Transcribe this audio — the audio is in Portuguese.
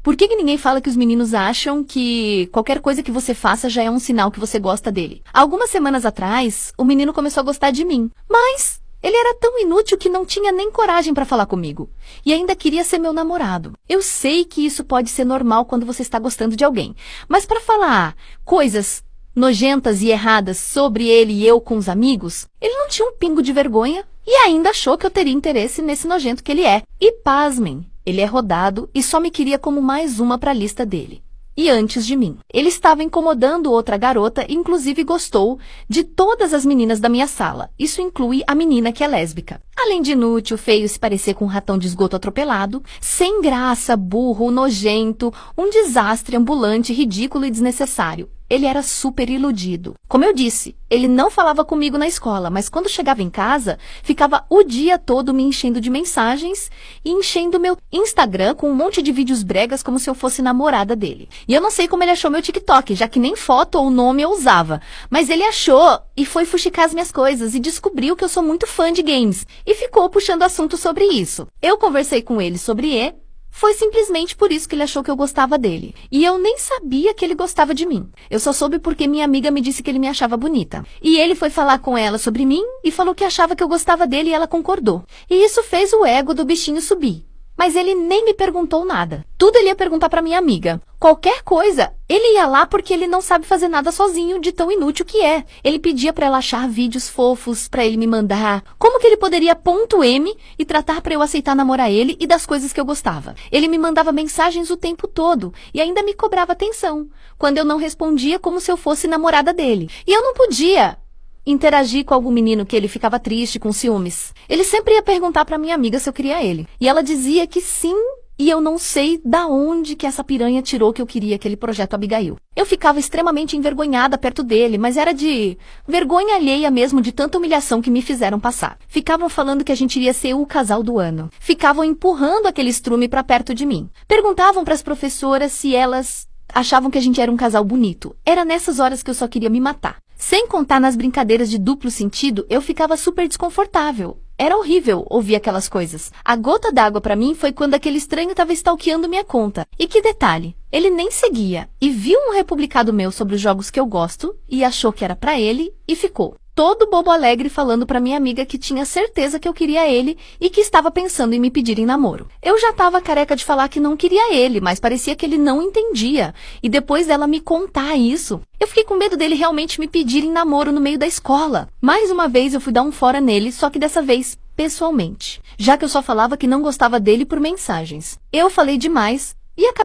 Por que ninguém fala que os meninos acham que qualquer coisa que você faça já é um sinal que você gosta dele? Algumas semanas atrás, o menino começou a gostar de mim, mas ele era tão inútil que não tinha nem coragem para falar comigo. E ainda queria ser meu namorado. Eu sei que isso pode ser normal quando você está gostando de alguém, mas para falar coisas nojentas e erradas sobre ele e eu com os amigos, ele não tinha um pingo de vergonha e ainda achou que eu teria interesse nesse nojento que ele é. E pasmem, ele é rodado e só me queria como mais uma para a lista dele. E antes de mim. Ele estava incomodando outra garota e inclusive gostou de todas as meninas da minha sala. Isso inclui a menina que é lésbica. Além de inútil, feio, se parecer com um ratão de esgoto atropelado, sem graça, burro, nojento, um desastre ambulante, ridículo e desnecessário. Ele era super iludido. Como eu disse, ele não falava comigo na escola, mas quando chegava em casa, ficava o dia todo me enchendo de mensagens e enchendo meu Instagram com um monte de vídeos bregas como se eu fosse namorada dele. E eu não sei como ele achou meu TikTok, já que nem foto ou nome eu usava. Mas ele achou e foi fuxicar as minhas coisas e descobriu que eu sou muito fã de games. E ficou puxando assunto sobre isso. Eu conversei com ele sobre Foi simplesmente por isso que ele achou que eu gostava dele. E eu nem sabia que ele gostava de mim. Eu só soube porque minha amiga me disse que ele me achava bonita. E ele foi falar com ela sobre mim e falou que achava que eu gostava dele e ela concordou. E isso fez o ego do bichinho subir. Mas ele nem me perguntou nada. Tudo ele ia perguntar pra minha amiga. Qualquer coisa, ele ia lá porque ele não sabe fazer nada sozinho de tão inútil que é. Ele pedia pra ela achar vídeos fofos pra ele me mandar. Como que ele poderia .m e tratar pra eu aceitar namorar ele e das coisas que eu gostava? Ele me mandava mensagens o tempo todo e ainda me cobrava atenção, quando eu não respondia como se eu fosse namorada dele. E eu não podia interagir com algum menino que ele ficava triste, com ciúmes. Ele sempre ia perguntar pra minha amiga se eu queria ele. E ela dizia que sim, e eu não sei da onde que essa piranha tirou que eu queria aquele projeto Abigail. Eu ficava extremamente envergonhada perto dele, mas era de vergonha alheia mesmo de tanta humilhação que me fizeram passar. Ficavam falando que a gente iria ser o casal do ano. Ficavam empurrando aquele estrume pra perto de mim. Perguntavam pras professoras se elas achavam que a gente era um casal bonito. Era nessas horas que eu só queria me matar. Sem contar nas brincadeiras de duplo sentido, eu ficava super desconfortável. Era horrível ouvir aquelas coisas. A gota d'água pra mim foi quando aquele estranho estava stalkeando minha conta. E que detalhe, ele nem seguia e viu um republicado meu sobre os jogos que eu gosto e achou que era pra ele e ficou todo bobo alegre falando pra minha amiga que tinha certeza que eu queria ele e que estava pensando em me pedir em namoro. Eu já tava careca de falar que não queria ele, mas parecia que ele não entendia. E depois dela me contar isso, eu fiquei com medo dele realmente me pedir em namoro no meio da escola. Mais uma vez eu fui dar um fora nele, só que dessa vez pessoalmente. Já que eu só falava que não gostava dele por mensagens. Eu falei demais e acabei